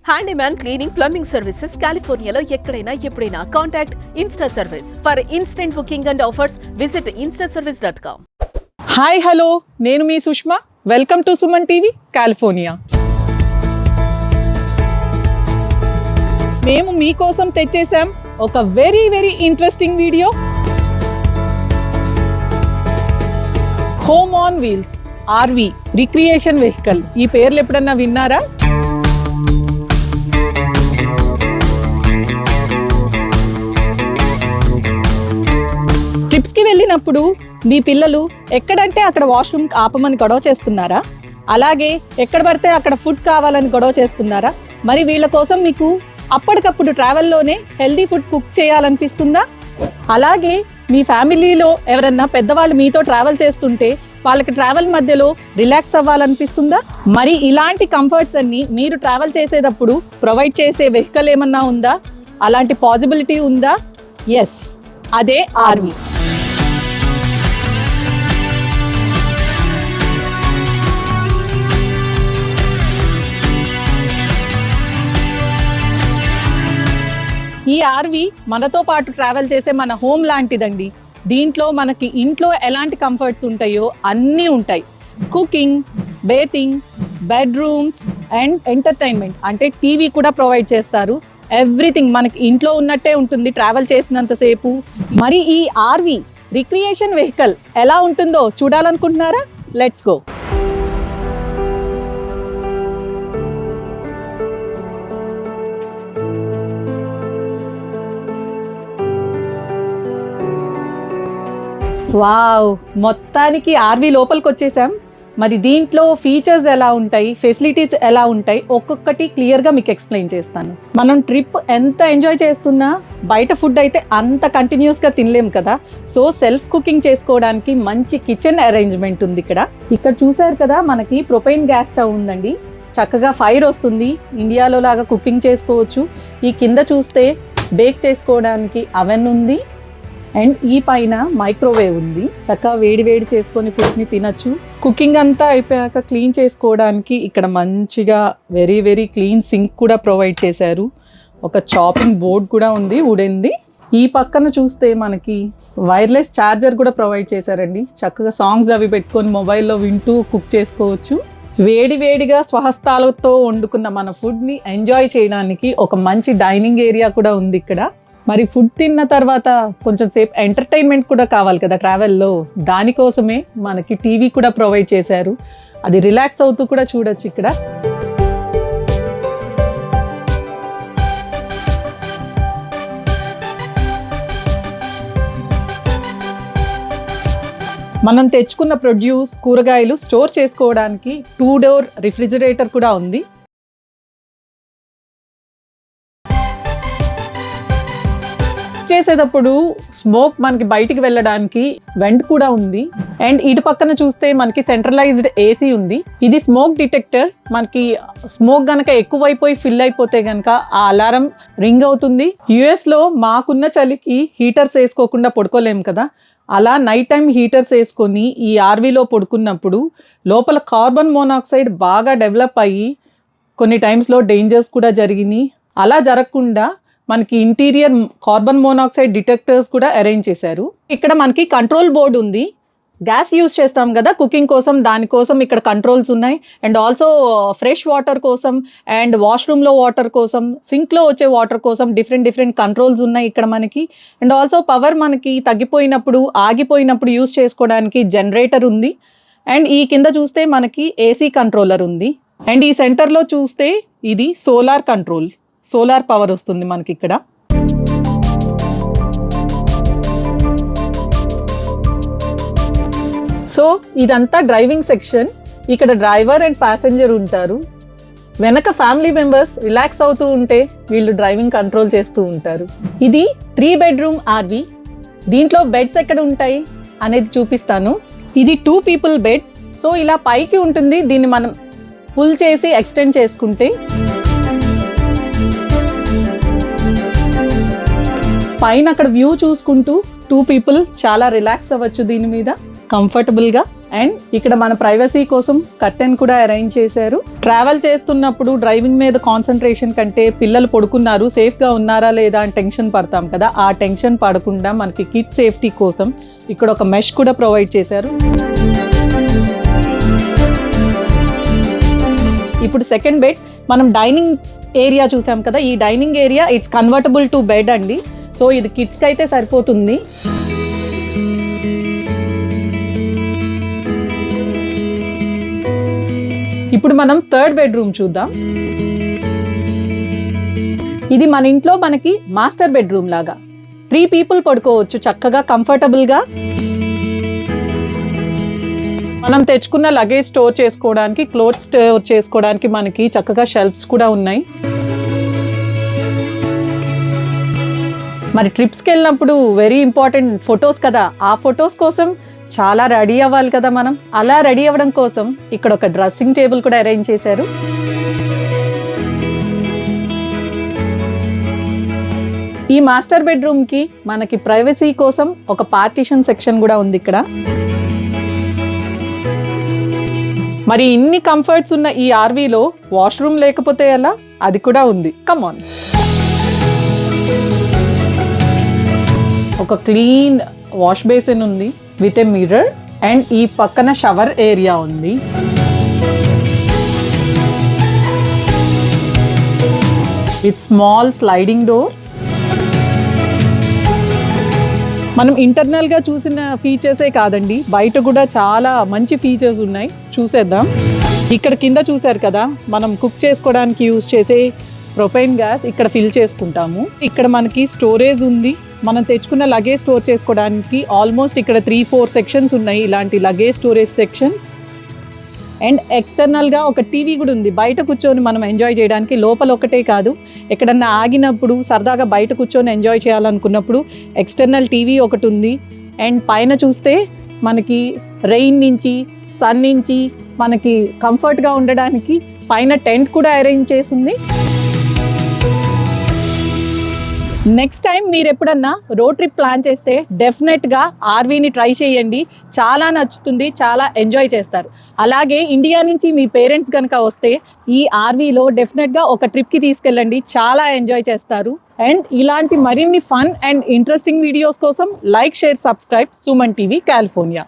Handyman cleaning, plumbing services కాలిఫోర్నియాలో ఎక్కడైనా ఎప్పుడైనా. Contact insta service. For instant booking and offers visit instaservice.com. Hi hello, నేను మీ Sushma. Welcome to Suman TV California. మేము మీకోసం తెచ్చేసాం ఒక very interesting video. Home on wheels RV recreation vehicle. ఈ పేర్లు ఎప్పుడన్నా విన్నారా? ట్రిప్స్కి వెళ్ళినప్పుడు మీ పిల్లలు ఎక్కడంటే అక్కడ వాష్రూమ్ ఆపమని గొడవ చేస్తున్నారా? అలాగే ఎక్కడ పడితే అక్కడ ఫుడ్ కావాలని గొడవ చేస్తున్నారా? మరి వీళ్ళ కోసం మీకు అప్పటికప్పుడు ట్రావెల్లోనే హెల్దీ ఫుడ్ కుక్ చేయాలనిపిస్తుందా? అలాగే మీ ఫ్యామిలీలో ఎవరన్నా పెద్దవాళ్ళు మీతో ట్రావెల్ చేస్తుంటే వాళ్ళకి ట్రావెల్ మధ్యలో రిలాక్స్ అవ్వాలనిపిస్తుందా? మరి ఇలాంటి కంఫర్ట్స్ అన్ని మీరు ట్రావెల్ చేసేటప్పుడు ప్రొవైడ్ చేసే వెహికల్ ఏమన్నా ఉందా? అలాంటి పాసిబిలిటీ ఉందా? ఎస్, అదే ఆర్వి. ఈ ఆర్వి మనతో పాటు ట్రావెల్ చేసే మన హోమ్ లాంటిదండి. దీంట్లో మనకి ఇంట్లో ఎలాంటి కంఫర్ట్స్ ఉంటాయో అన్నీ ఉంటాయి. Cooking, bathing, bedrooms and entertainment అంటే టీవీ కూడా ప్రొవైడ్ చేస్తారు. ఎవ్రీథింగ్ మనకి ఇంట్లో ఉన్నట్టే ఉంటుంది ట్రావెల్ చేసినంతసేపు. మరి ఈ ఆర్వి రిక్రియేషన్ వెహికల్ ఎలా ఉంటుందో చూడాలనుకుంటున్నారా? Let's go. వావ్, మొత్తానికి ఆర్వి లోపలికి వచ్చేసాం. మరి దీంట్లో ఫీచర్స్ ఎలా ఉంటాయి, ఫెసిలిటీస్ ఎలా ఉంటాయి, ఒక్కొక్కటి క్లియర్గా మీకు ఎక్స్ప్లెయిన్ చేస్తాను. మనం ట్రిప్ ఎంత ఎంజాయ్ చేస్తున్నా బయట ఫుడ్ అయితే అంత కంటిన్యూస్గా తినలేం కదా. సో సెల్ఫ్ కుకింగ్ చేసుకోవడానికి మంచి కిచెన్ అరేంజ్మెంట్ ఉంది ఇక్కడ. ఇక్కడ చూసారు కదా, మనకి ప్రొపైన్ గ్యాస్ స్టవ్ ఉందండి. చక్కగా ఫైర్ వస్తుంది. ఇండియాలో లాగా కుకింగ్ చేసుకోవచ్చు. ఈ కింద చూస్తే బేక్ చేసుకోవడానికి అవెన్ ఉంది. అండ్ ఈ పైన మైక్రోవేవ్ ఉంది. చక్కగా వేడి చేసుకొని ఫుడ్ని తినచ్చు. కుకింగ్ అంతా అయిపోయాక క్లీన్ చేసుకోవడానికి ఇక్కడ మంచిగా వెరీ క్లీన్ సింక్ కూడా ప్రొవైడ్ చేశారు. ఒక చాపింగ్ బోర్డ్ కూడా ఉంది, వుడెన్ది. ఈ పక్కన చూస్తే మనకి వైర్లెస్ ఛార్జర్ కూడా ప్రొవైడ్ చేశారండి. చక్కగా సాంగ్స్ అవి పెట్టుకొని మొబైల్లో వింటూ కుక్ చేసుకోవచ్చు. వేడిగా స్వహస్తాలతో వండుకున్న మన ఫుడ్ని ఎంజాయ్ చేయడానికి ఒక మంచి డైనింగ్ ఏరియా కూడా ఉంది ఇక్కడ. మరి ఫుడ్ తిన్న తర్వాత కొంచెం సేపు ఎంటర్టైన్మెంట్ కూడా కావాలి కదా ట్రావెల్లో. దానికోసమే మనకి టీవీ కూడా ప్రొవైడ్ చేశారు. అది రిలాక్స్ అవుతూ కూడా చూడొచ్చు ఇక్కడ. మనం తెచ్చుకున్న ప్రొడ్యూస్, కూరగాయలు స్టోర్ చేసుకోవడానికి 2 డోర్ రిఫ్రిజిరేటర్ కూడా ఉంది. చేసేటప్పుడు స్మోక్ మనకి బయటికి వెళ్ళడానికి వెంట్ కూడా ఉంది. అండ్ ఇటు పక్కన చూస్తే మనకి సెంట్రలైజ్డ్ ఏసీ ఉంది. ఇది స్మోక్ డిటెక్టర్. మనకి స్మోక్ గనక ఎక్కువైపోయి ఫిల్ అయిపోతే గనక ఆ అలారం రింగ్ అవుతుంది. యుఎస్లో మాకున్న చలికి హీటర్స్ వేసుకోకుండా పడుకోలేము కదా. అలా నైట్ టైం హీటర్స్ వేసుకొని ఈ ఆర్వీలో పడుకున్నప్పుడు లోపల కార్బన్ మోనాక్సైడ్ బాగా డెవలప్ అయ్యి కొన్ని టైమ్స్లో డేంజర్స్ కూడా జరిగినాయి. అలా జరగకుండా మనకి ఇంటీరియర్ కార్బన్ మోనాక్సైడ్ డిటెక్టర్స్ కూడా అరేంజ్ చేశారు. ఇక్కడ మనకి కంట్రోల్ బోర్డు ఉంది. గ్యాస్ యూజ్ చేస్తాం కదా కుకింగ్ కోసం, దానికోసం ఇక్కడ కంట్రోల్స్ ఉన్నాయి. అండ్ ఆల్సో ఫ్రెష్ వాటర్ కోసం అండ్ వాష్రూమ్లో వాటర్ కోసం, సింక్లో వచ్చే వాటర్ కోసం డిఫరెంట్ కంట్రోల్స్ ఉన్నాయి ఇక్కడ మనకి. అండ్ ఆల్సో పవర్ మనకి తగ్గిపోయినప్పుడు, ఆగిపోయినప్పుడు యూజ్ చేసుకోవడానికి జనరేటర్ ఉంది. అండ్ ఈ కింద చూస్తే మనకి ఏసీ కంట్రోలర్ ఉంది. అండ్ ఈ సెంటర్లో చూస్తే ఇది సోలార్ కంట్రోల్, సోలార్ పవర్ వస్తుంది మనకి ఇక్కడ. సో ఇదంతా డ్రైవింగ్ సెక్షన్. ఇక్కడ డ్రైవర్ అండ్ ప్యాసింజర్ ఉంటారు. వెనక ఫ్యామిలీ మెంబర్స్ రిలాక్స్ అవుతూ ఉంటే వీళ్ళు డ్రైవింగ్ కంట్రోల్ చేస్తూ ఉంటారు. ఇది 3 బెడ్రూమ్ ఆర్వి. దీంట్లో బెడ్స్ ఎక్కడ ఉంటాయి అనేది చూపిస్తాను. ఇది 2 పీపుల్ బెడ్. సో ఇలా పైకి ఉంటుంది. దీన్ని మనం పుల్ చేసి ఎక్స్టెండ్ చేసుకుంటే పైన అక్కడ వ్యూ చూసుకుంటూ 2 పీపుల్ చాలా రిలాక్స్ అవ్వచ్చు దీని మీద కంఫర్టబుల్గా. అండ్ ఇక్కడ మన ప్రైవసీ కోసం కర్టెన్ కూడా అరేంజ్ చేశారు. ట్రావెల్ చేస్తున్నప్పుడు డ్రైవింగ్ మీద కాన్సన్ట్రేషన్ కంటే పిల్లలు పడుకున్నారు, సేఫ్గా ఉన్నారా లేదా అని టెన్షన్ పడతాం కదా, ఆ టెన్షన్ పడకుండా మనకి కిడ్స్ సేఫ్టీ కోసం ఇక్కడ ఒక మెష్ కూడా ప్రొవైడ్ చేశారు. ఇప్పుడు సెకండ్ బెడ్, మనం డైనింగ్ ఏరియా చూసాం కదా, ఈ dining area it's convertible to bed అండి. సో ఇది కిడ్స్కి అయితే సరిపోతుంది. ఇప్పుడు మనం థర్డ్ బెడ్రూమ్ చూద్దాం. ఇది మన ఇంట్లో మనకి మాస్టర్ బెడ్రూమ్ లాగా 3 people పడుకోవచ్చు చక్కగా కంఫర్టబుల్గా. మనం తెచ్చుకున్న లగేజ్ స్టోర్ చేసుకోవడానికి, క్లోత్ స్టోర్ చేసుకోవడానికి మనకి చక్కగా షెల్ఫ్స్ కూడా ఉన్నాయి. మరి ట్రిప్స్కి వెళ్ళినప్పుడు వెరీ ఇంపార్టెంట్ ఫొటోస్ కదా, ఆ ఫొటోస్ కోసం చాలా రెడీ అవ్వాలి కదా మనం. అలా రెడీ అవ్వడం కోసం ఇక్కడ ఒక డ్రెస్సింగ్ టేబుల్ కూడా అరేంజ్ చేశారు. ఈ మాస్టర్ బెడ్రూమ్కి మనకి ప్రైవసీ కోసం ఒక పార్టీషన్ సెక్షన్ కూడా ఉంది ఇక్కడ. మరి ఇన్ని కంఫర్ట్స్ ఉన్న ఈ ఆర్వీలో వాష్రూమ్ లేకపోతే ఎలా, అది కూడా ఉంది. Come on. ఒక క్లీన్ వాష్ బేసిన్ ఉంది విత్ ఏ మిర్రర్ అండ్ ఈ పక్కన షవర్ ఏరియా ఉంది. With small sliding doors. మనం ఇంటర్నల్గా చూసిన ఫీచర్సే కాదండి, బయట కూడా చాలా మంచి ఫీచర్స్ ఉన్నాయి, చూసేద్దాం. ఇక్కడ కింద చూసారు కదా, మనం కుక్ చేసుకోవడానికి యూజ్ చేసే ప్రొపైన్ గ్యాస్ ఇక్కడ ఫిల్ చేసుకుంటాము. ఇక్కడ మనకి స్టోరేజ్ ఉంది, మనం తెచ్చుకున్న లగేజ్ స్టోర్ చేసుకోవడానికి ఆల్మోస్ట్ ఇక్కడ 3-4 సెక్షన్స్ ఉన్నాయి, ఇలాంటి లగేజ్ స్టోరేజ్ సెక్షన్స్. అండ్ ఎక్స్టర్నల్గా ఒక టీవీ కూడా ఉంది, బయట కూర్చొని మనం ఎంజాయ్ చేయడానికి. లోపల ఒకటే కాదు, ఎక్కడన్నా ఆగినప్పుడు సరదాగా బయట కూర్చొని ఎంజాయ్ చేయాలనుకున్నప్పుడు ఎక్స్టర్నల్ టీవీ ఒకటి ఉంది. అండ్ పైన చూస్తే మనకి రెయిన్ నుంచి, సన్ నుంచి మనకి కంఫర్ట్గా ఉండడానికి పైన టెంట్ కూడా అరేంజ్ చేసింది. నెక్స్ట్ టైం మీరు ఎప్పుడన్నా రోడ్ ట్రిప్ ప్లాన్ చేస్తే డెఫినెట్గా ఆర్వీని ట్రై చేయండి, చాలా నచ్చుతుంది, చాలా ఎంజాయ్ చేస్తారు. అలాగే ఇండియా నుంచి మీ పేరెంట్స్ కనుక వస్తే ఈ ఆర్వీలో డెఫినెట్గా ఒక ట్రిప్కి తీసుకెళ్ళండి, చాలా ఎంజాయ్ చేస్తారు. అండ్ ఇలాంటి మరిన్ని ఫన్ అండ్ ఇంట్రెస్టింగ్ వీడియోస్ కోసం like, share, subscribe Suman TV California.